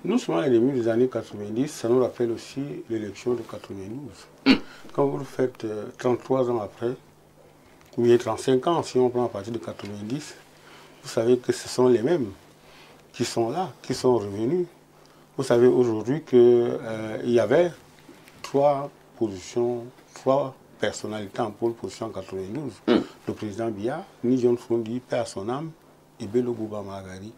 Non seulement les début des années 90, ça nous rappelle aussi l'élection de 92. Quand vous le faites 33 ans après, ou bien 35 ans, si on prend à partir de 90, vous savez que ce sont les mêmes qui sont là, qui sont revenus. Vous savez aujourd'hui qu'il y avait 3 positions, 3 personnalités en pôle position en 92. Le président Biya, Ni John Fondi, paix à son âme, et Bello Bouba Magari.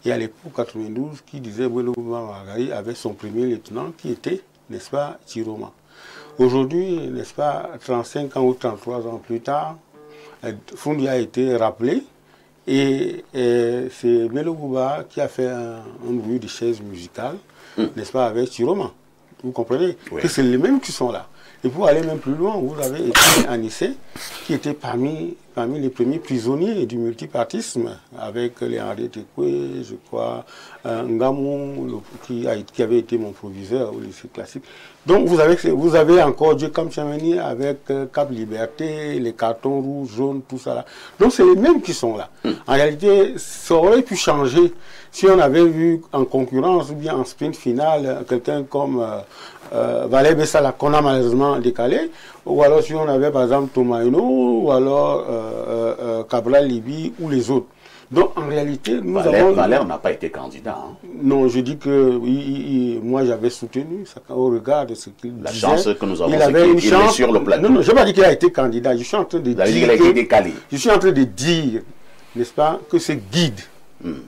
Et à l'époque 92, qui disait Bello Bouba Magari avait son premier lieutenant qui était, n'est-ce pas, Chiroma. Aujourd'hui, n'est-ce pas, 35 ans ou 33 ans plus tard, Fondi a été rappelé et c'est Bello Bouba qui a fait un bruit de chaise musicale, n'est-ce pas, avec Chiroma. Vous comprenez que c'est les mêmes qui sont là. Et pour aller même plus loin, vous avez été Anissé, qui était parmi les premiers prisonniers du multipartisme, avec les Henri Tekwe, je crois, Ngamou, qui avait été mon proviseur au lycée classique. Donc vous avez encore Dieu comme Chamani avec Cap Liberté, les cartons rouges, jaunes, tout ça là. Donc c'est les mêmes qui sont là. En réalité, ça aurait pu changer si on avait vu en concurrence ou bien en sprint final quelqu'un comme Valé Bessala qu'on a malheureusement décalé, ou alors si on avait par exemple Tomaino, ou alors Cabral Libi ou les autres. Donc en réalité, nous avons... Valère n'a pas été candidat. Hein. Non, je dis que moi j'avais soutenu ça, au regard de ce qu'il disait. La chance que nous avons, c'est qu'il est sur le plateau. Non, je n'ai pas dit qu'il a été candidat, je suis en train de dire qu'il a été décalé. Je suis en train de dire, n'est-ce pas, que c'est guide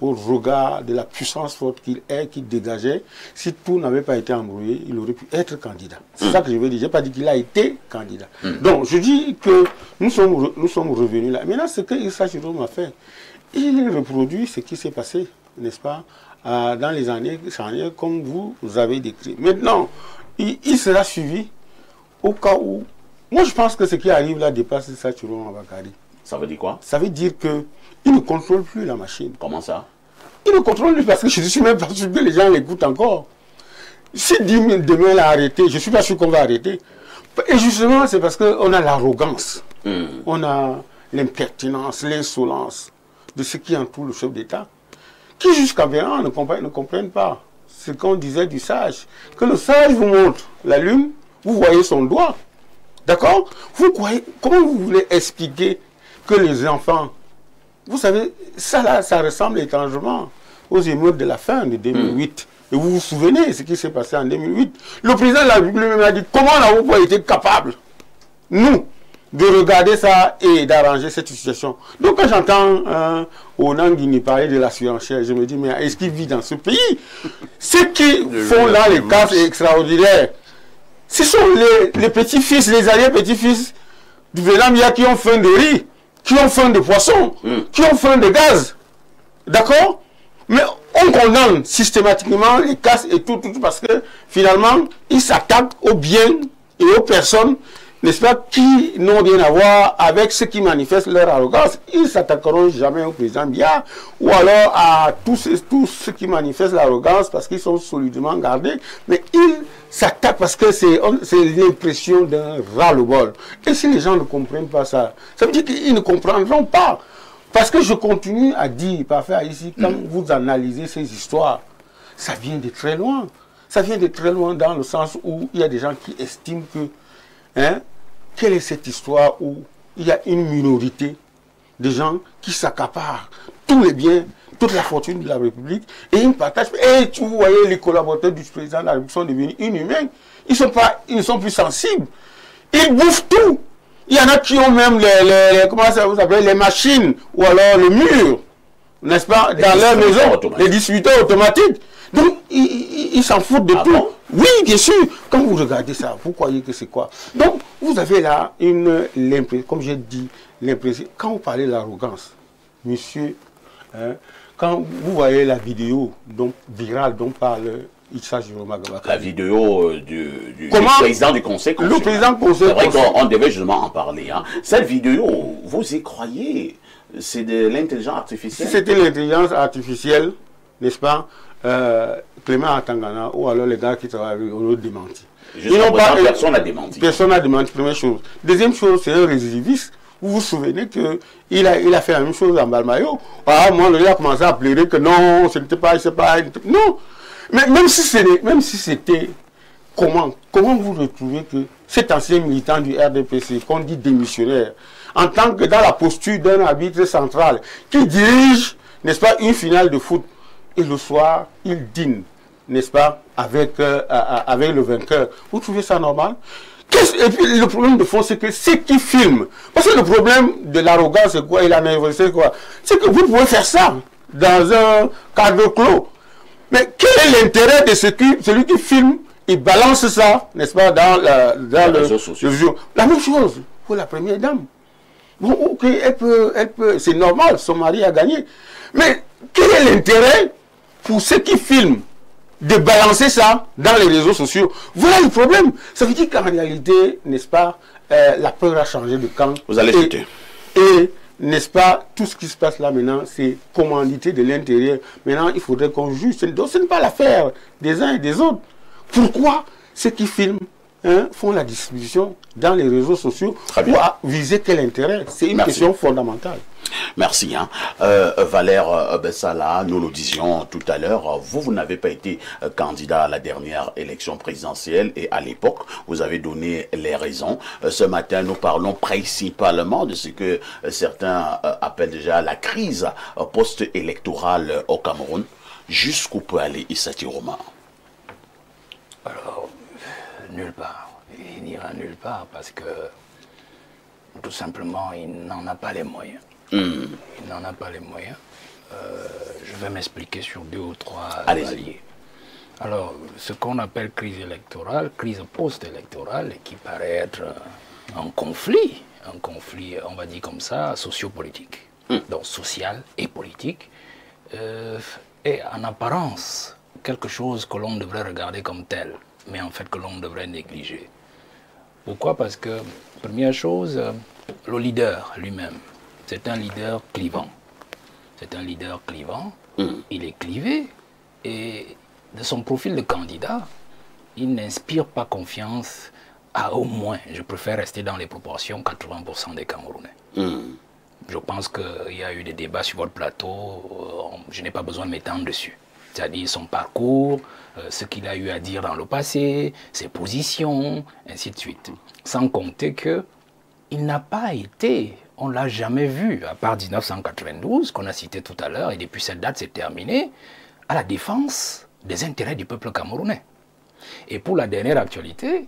au regard de la puissance forte qu'il est, qu'il dégageait. Si tout n'avait pas été embrouillé, il aurait pu être candidat. C'est ça que je veux dire. Je n'ai pas dit qu'il a été candidat. Donc, je dis que nous sommes revenus là. Maintenant, ce que Issa Jérôme a fait, il reproduit ce qui s'est passé, n'est-ce pas, dans les années comme vous avez décrit. Maintenant, il sera suivi au cas où... Moi, je pense que ce qui arrive là dépasse Issa Jérôme Bakari. Ça veut dire quoi? Ça veut dire que il ne contrôle plus la machine. Comment ça? Il ne contrôle plus parce que je ne suis même pas sûr que les gens l'écoutent encore. Si demain il a arrêté, je ne suis pas sûr qu'on va arrêter. Et justement, c'est parce qu'on a l'arrogance, on a l'impertinence, l'insolence de ce qui entoure le chef d'État, qui jusqu'à maintenant ne comprennent pas ce qu'on disait du sage. Que le sage vous montre la lune, vous voyez son doigt. D'accord? Comment vous voulez expliquer que les enfants... Vous savez, ça là, ça ressemble étrangement aux émeutes de la fin de 2008. Et vous vous souvenez de ce qui s'est passé en 2008. Le président de la République a dit, comment n'avons-nous pas été capables, nous, de regarder ça et d'arranger cette situation. Donc quand j'entends Onangini parler de la surenchère, je me dis, mais est-ce qu'il vit dans ce pays? Ceux qui font là les cas extraordinaires, ce sont les petits-fils, les arrière-petits-fils du Vénamia qui ont faim de riz, qui ont faim de poisson, qui ont faim de gaz. D'accord? Mais on condamne systématiquement les casses et tout parce que finalement, ils s'attaquent aux biens et aux personnes, n'est-ce pas, qui n'ont rien à voir avec ceux qui manifestent leur arrogance. Ils ne s'attaqueront jamais au président Biya ou alors à tous ceux qui manifestent l'arrogance parce qu'ils sont solidement gardés. Mais ils s'attaquent parce que c'est l'impression d'un ras-le-bol. Et si les gens ne comprennent pas ça, ça veut dire qu'ils ne comprendront pas. Parce que je continue à dire, parfait ici, quand vous analysez ces histoires, ça vient de très loin. Ça vient de très loin dans le sens où il y a des gens qui estiment que, quelle est cette histoire où il y a une minorité de gens qui s'accaparent tous les biens, toute la fortune de la République, et ils partagent. Et vous voyez, les collaborateurs du président de la République sont devenus inhumains. Ils ne sont plus sensibles. Ils bouffent tout. Il y en a qui ont même comment ça vous appelle, les machines ou alors le mur, n'est-ce pas, dans leur maison, les distributeurs automatiques. Donc, ils s'en foutent de tout. Bon? Oui, bien sûr. Quand vous regardez ça, vous croyez que c'est quoi? Donc, vous avez là l'impression, comme j'ai dit, l'impression, quand vous parlez de l'arrogance, monsieur, quand vous voyez la vidéo virale dont parle Issa Jérôme Bakari. La vidéo du président du Conseil constitutionnel. Le président du Conseil constitutionnel. C'est vrai qu'on devait justement en parler. Hein. Cette vidéo, vous y croyez? C'est de l'intelligence artificielle? Si c'était l'intelligence artificielle, n'est-ce pas, Clément Atangana ou alors les gars qui travaillent ont démenti. Personne n'a démenti. Personne n'a démenti, première chose. Deuxième chose, c'est un récidiviste. Vous vous souvenez qu'il a fait la même chose en Balmayo. Ah, moi, il a commencé à pleurer que non, ce n'était pas, non. Mais même si c'était... Comment vous retrouvez que cet ancien militant du RDPC, qu'on dit démissionnaire, en tant que dans la posture d'un arbitre central, qui dirige, n'est-ce pas, une finale de foot, et le soir, il dîne, n'est-ce pas, avec le vainqueur. Vous trouvez ça normal? Et puis le problème de fond, c'est que ceux qui filment, parce que le problème de l'arrogance, c'est quoi, et la nervosité, c'est quoi? C'est que vous pouvez faire ça dans un cadre clos. Mais quel est l'intérêt de celui qui filme? Il balance ça, n'est-ce pas, dans le réseau social. La même chose pour la première dame. Bon, ok, elle peut, c'est normal, son mari a gagné. Mais quel est l'intérêt pour ceux qui filment de balancer ça dans les réseaux sociaux? Voilà le problème. Ça veut dire qu'en réalité, n'est-ce pas, la peur a changé de camp. Vous allez chuter. Et n'est-ce pas, tout ce qui se passe là maintenant, c'est commandité de l'intérieur. Maintenant, il faudrait qu'on juge. Donc, ce n'est pas l'affaire des uns et des autres. Pourquoi ceux qui filment font la distribution dans les réseaux sociaux pour viser quel intérêt? C'est une question fondamentale. Merci. Valère Bessala, nous le disions tout à l'heure, vous n'avez pas été candidat à la dernière élection présidentielle et à l'époque, vous avez donné les raisons. Ce matin, nous parlons principalement de ce que certains appellent déjà la crise post-électorale au Cameroun. Jusqu'où peut aller Issa Tiroma? Alors, nulle part. Il n'ira nulle part parce que, tout simplement, il n'en a pas les moyens. Il n'en a pas les moyens. Je vais m'expliquer sur 2 ou 3 paliers. Alors, ce qu'on appelle crise électorale, crise post-électorale, qui paraît être un conflit, on va dire comme ça, sociopolitique. Donc, social et politique, et en apparence, quelque chose que l'on devrait regarder comme tel, mais en fait que l'on devrait négliger. Pourquoi? Parce que, première chose, le leader lui-même, c'est un leader clivant. C'est un leader clivant, il est clivé, et de son profil de candidat, il n'inspire pas confiance à au moins, je préfère rester dans les proportions, 80% des Camerounais. Je pense qu'il y a eu des débats sur votre plateau, je n'ai pas besoin de m'étendre dessus. C'est-à-dire son parcours, ce qu'il a eu à dire dans le passé, ses positions, ainsi de suite. Sans compter qu'il n'a pas été, on ne l'a jamais vu, à part 1992, qu'on a cité tout à l'heure, et depuis cette date c'est terminé, à la défense des intérêts du peuple camerounais. Et pour la dernière actualité,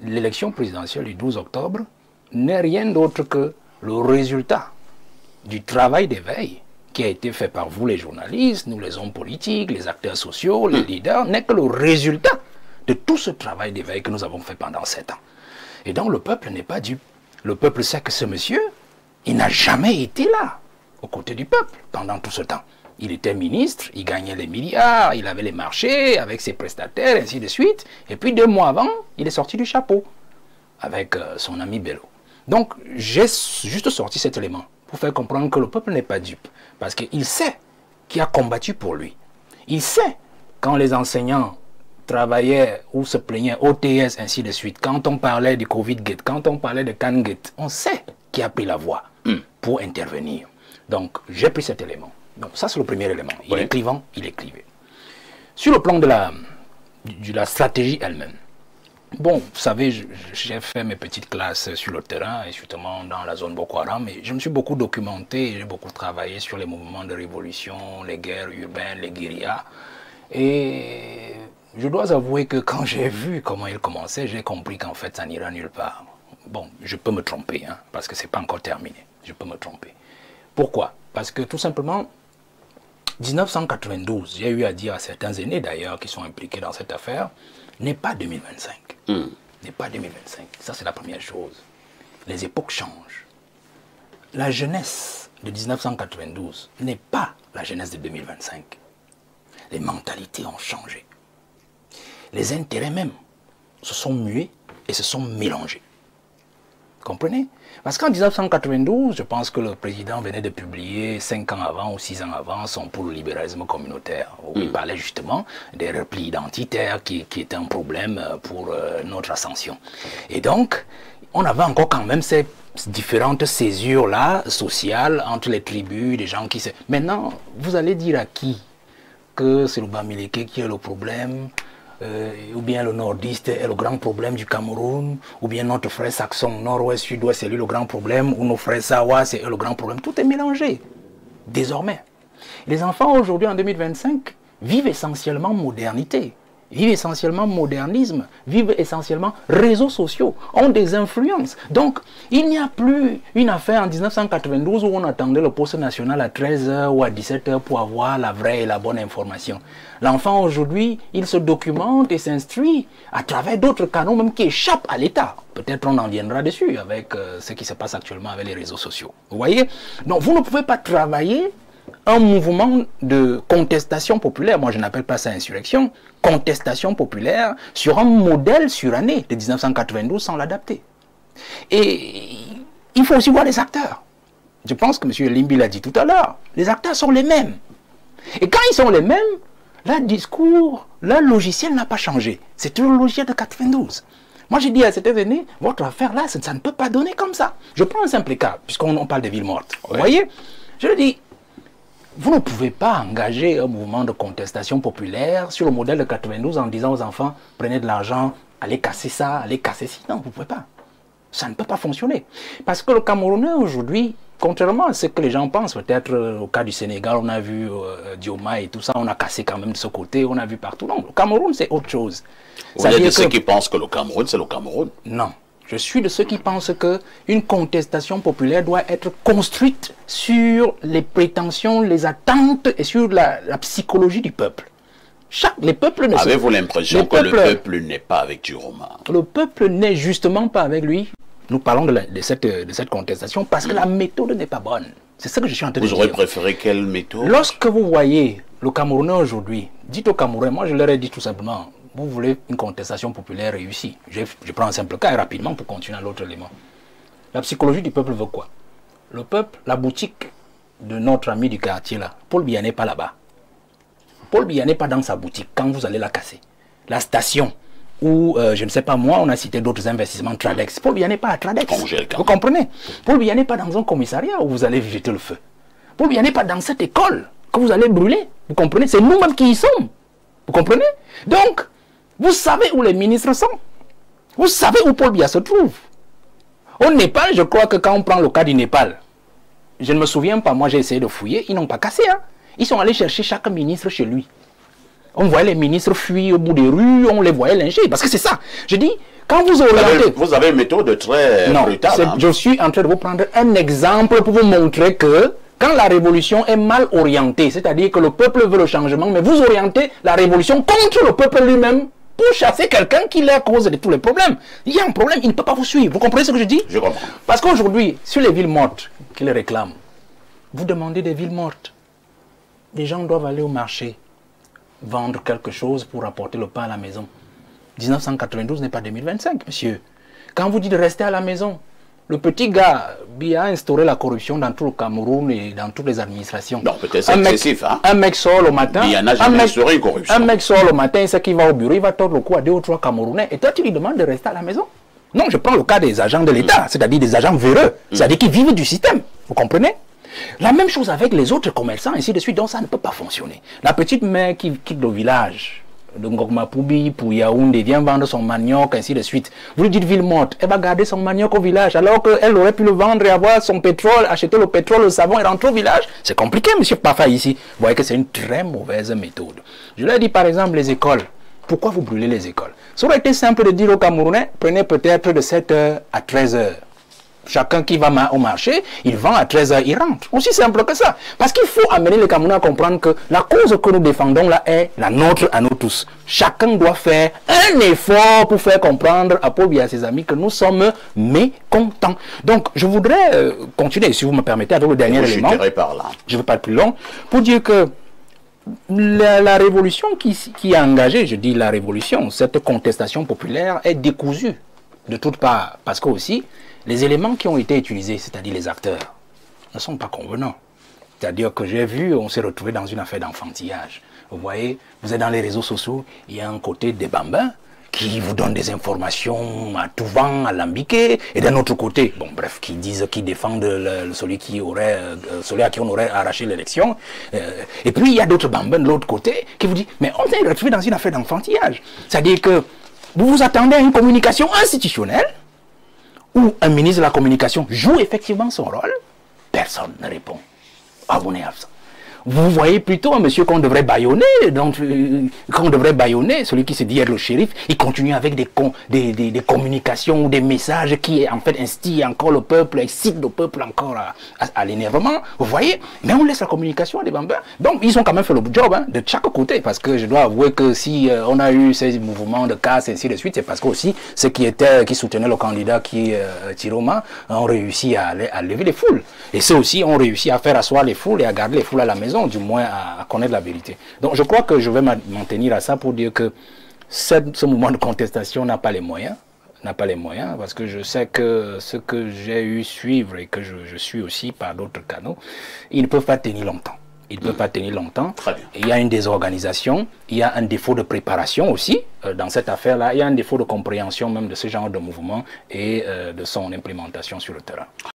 l'élection présidentielle du 12 octobre n'est rien d'autre que le résultat du travail d'éveil qui a été fait par vous les journalistes, nous les hommes politiques, les acteurs sociaux, les leaders, n'est que le résultat de tout ce travail d'éveil que nous avons fait pendant 7 ans. Et donc le peuple n'est pas dupe. Le peuple sait que ce monsieur, il n'a jamais été là, aux côtés du peuple, pendant tout ce temps. Il était ministre, il gagnait les milliards, il avait les marchés avec ses prestataires, ainsi de suite. Et puis 2 mois avant, il est sorti du chapeau avec son ami Bello. Donc j'ai juste sorti cet élément pour faire comprendre que le peuple n'est pas dupe. Parce qu'il sait qui a combattu pour lui. Il sait quand les enseignants travaillaient ou se plaignaient, OTS, ainsi de suite, quand on parlait du Covid-Gate, quand on parlait de Can-Gate, on sait qui a pris la voix pour intervenir. Donc j'ai pris cet élément. Donc ça c'est le premier élément. Il est clivant, il est clivé. Sur le plan de la stratégie elle-même, bon, vous savez, j'ai fait mes petites classes sur le terrain, et justement dans la zone Boko Haram, et je me suis beaucoup documenté, j'ai beaucoup travaillé sur les mouvements de révolution, les guerres urbaines, les guérillas. Et je dois avouer que quand j'ai vu comment ils commençaient, j'ai compris qu'en fait ça n'ira nulle part. Bon, je peux me tromper, hein, parce que c'est pas encore terminé, je peux me tromper. Pourquoi? Parce que tout simplement, 1992, j'ai eu à dire à certains aînés d'ailleurs qui sont impliqués dans cette affaire, n'est pas 2025. N'est pas 2025. Ça, c'est la première chose. Les époques changent. La jeunesse de 1992 n'est pas la jeunesse de 2025. Les mentalités ont changé. Les intérêts même se sont mués et se sont mélangés. Comprenez? Parce qu'en 1992, je pense que le président venait de publier 5 ans avant ou 6 ans avant son pour le libéralisme communautaire, où il parlait justement des replis identitaires qui étaient un problème pour notre ascension. Et donc, on avait encore quand même ces différentes césures-là, sociales, entre les tribus, des gens qui se... Maintenant, vous allez dire à qui que c'est le Bamileke qui est le problème, ou bien le nordiste est le grand problème du Cameroun, ou bien notre frère saxon, nord-ouest, sud-ouest, c'est lui le grand problème, ou nos frères Sawa, c'est eux le grand problème. Tout est mélangé, désormais. Les enfants aujourd'hui, en 2025, vivent essentiellement modernité, vivent essentiellement modernisme, vivent essentiellement réseaux sociaux, ont des influences. Donc, il n'y a plus une affaire en 1992 où on attendait le poste national à 13h ou à 17h pour avoir la vraie et la bonne information. L'enfant aujourd'hui, il se documente et s'instruit à travers d'autres canaux même qui échappent à l'État. Peut-être on en viendra dessus avec ce qui se passe actuellement avec les réseaux sociaux. Vous voyez? Donc, vous ne pouvez pas travailler un mouvement de contestation populaire, moi je n'appelle pas ça insurrection, contestation populaire sur un modèle suranné de 1992 sans l'adapter. Et il faut aussi voir les acteurs. Je pense que M. Limbi l'a dit tout à l'heure, les acteurs sont les mêmes. Et quand ils sont les mêmes, leur discours, leur logiciel n'a pas changé. C'est toujours le logiciel de 92. Moi j'ai dit à cette année, votre affaire là, ça ne peut pas donner comme ça. Je prends un simple cas, puisqu'on parle de villes mortes. Vous voyez? Je le dis. Vous ne pouvez pas engager un mouvement de contestation populaire sur le modèle de 92 en disant aux enfants, prenez de l'argent, allez casser ça, allez casser ci. Non, vous ne pouvez pas. Ça ne peut pas fonctionner. Parce que le Camerounais aujourd'hui, contrairement à ce que les gens pensent, peut-être au cas du Sénégal, on a vu Dioma et tout ça, on a cassé quand même de ce côté, on a vu partout. Non, le Cameroun c'est autre chose. Vous êtes de ceux qui pensent que le Cameroun c'est le Cameroun? Non. Je suis de ceux qui pensent qu'une contestation populaire doit être construite sur les prétentions, les attentes et sur la psychologie du peuple. Les peuples ne Avez-vous l'impression que le peuple n'est pas avec Dioma? Le peuple n'est justement pas avec lui. Nous parlons de cette contestation parce que la méthode n'est pas bonne. C'est ça que je suis en train de dire. Vous aurez préféré quelle méthode? Lorsque vous voyez le Camerounais aujourd'hui, dites aux Camerounais, moi je leur ai dit tout simplement, vous voulez une contestation populaire réussie. Je prends un simple cas et rapidement pour continuer à l'autre élément. La psychologie du peuple veut quoi? Le peuple, la boutique de notre ami du quartier là, Paul Biya n'est pas là-bas. Paul Biya n'est pas dans sa boutique quand vous allez la casser. La station où, je ne sais pas moi, on a cité d'autres investissements Tradex. Paul Biya n'est pas à Tradex. Vous comprenez? Paul Biya n'est pas dans un commissariat où vous allez jeter le feu. Paul Biya n'est pas dans cette école que vous allez brûler. Vous comprenez? C'est nous-mêmes qui y sommes. Vous comprenez? Donc, vous savez où les ministres sont. Vous savez où Paul Biya se trouve. Au Népal, je crois que quand on prend le cas du Népal, je ne me souviens pas, moi j'ai essayé de fouiller, ils n'ont pas cassé. Hein. Ils sont allés chercher chaque ministre chez lui. On voyait les ministres fuir au bout des rues, on les voyait lyncher. Parce que c'est ça. Je dis, quand vous orientez... Vous avez une méthode très brutale. Hein. Je suis en train de vous prendre un exemple pour vous montrer que quand la révolution est mal orientée, c'est-à-dire que le peuple veut le changement, mais vous orientez la révolution contre le peuple lui-même, pour chasser quelqu'un qui est la cause de tous les problèmes. Il y a un problème, il ne peut pas vous suivre. Vous comprenez ce que je dis? Je comprends. Parce qu'aujourd'hui, sur les villes mortes qu'ils réclament, vous demandez des villes mortes. Les gens doivent aller au marché, vendre quelque chose pour apporter le pain à la maison. 1992 n'est pas 2025, monsieur. Quand vous dites de rester à la maison, le petit gars a instauré la corruption dans tout le Cameroun et dans toutes les administrations. Non, peut-être c'est excessif. Hein? Un mec sort le matin. Il n'a jamais instauré une corruption. Un mec sort le matin, il sait qu'il va au bureau, il va tordre le cou à 2 ou 3 Camerounais. Et toi, tu lui demandes de rester à la maison? Non, je prends le cas des agents de l'État, c'est-à-dire des agents véreux, c'est-à-dire qui vivent du système. Vous comprenez? La même chose avec les autres commerçants, ainsi de suite, donc ça ne peut pas fonctionner. La petite mère qui quitte le village de Ngokma Poubi pour Yaoundé, vient vendre son manioc, ainsi de suite. Vous lui dites ville morte, elle va garder son manioc au village, alors qu'elle aurait pu le vendre et avoir son pétrole, acheter le pétrole, le savon et rentrer au village. C'est compliqué, monsieur Pafa, ici. Vous voyez que c'est une très mauvaise méthode. Je leur ai dit, par exemple, les écoles. Pourquoi vous brûlez les écoles? Ça aurait été simple de dire aux Camerounais, prenez peut-être de 7h à 13h. Chacun qui va au marché, il vend à 13h, il rentre. Aussi simple que ça. Parce qu'il faut amener les Camerounais à comprendre que la cause que nous défendons là est la nôtre à nous tous. Chacun doit faire un effort pour faire comprendre à Paul Biya et à ses amis que nous sommes mécontents. Donc, je voudrais continuer, si vous me permettez, avec le dernier élément. Je ne veux pas être plus long. Pour dire que la révolution qui a engagé, je dis la révolution, cette contestation populaire est décousue de toutes parts. Parce que aussi, les éléments qui ont été utilisés, c'est-à-dire les acteurs, ne sont pas convenants. C'est-à-dire que j'ai vu, on s'est retrouvé dans une affaire d'enfantillage. Vous voyez, vous êtes dans les réseaux sociaux, il y a un côté des bambins, qui vous donnent des informations à tout vent, alambiquées, et d'un autre côté, bon bref, qui défendent celui à qui on aurait arraché l'élection. Et puis il y a d'autres bambins de l'autre côté qui vous disent, mais on s'est retrouvé dans une affaire d'enfantillage. C'est-à-dire que vous vous attendez à une communication institutionnelle où un ministre de la communication joue effectivement son rôle, personne ne répond. Abonné à ça. Vous voyez plutôt un monsieur qu'on devrait bâillonner, celui qui se dit être le shérif, il continue avec des communications, des messages qui en fait instillent encore le peuple, excitent le peuple encore à l'énervement, vous voyez, mais on laisse la communication à des bambins. Donc ils ont quand même fait le job hein, de chaque côté, parce que je dois avouer que si on a eu ces mouvements de casse et ainsi de suite, c'est parce que aussi ceux qui soutenaient le candidat Chiroma ont réussi à lever les foules, et ceux aussi ont réussi à faire asseoir les foules et à garder les foules à la maison, du moins à connaître la vérité. Donc je crois que je vais m'en tenir à ça pour dire que ce mouvement de contestation n'a pas les moyens, parce que je sais que ce que j'ai eu suivre et que je suis aussi par d'autres canaux, ils ne peuvent pas tenir longtemps. Ils ne peuvent pas tenir longtemps. Il y a une désorganisation, il y a un défaut de préparation aussi dans cette affaire-là, il y a un défaut de compréhension même de ce genre de mouvement et de son implémentation sur le terrain.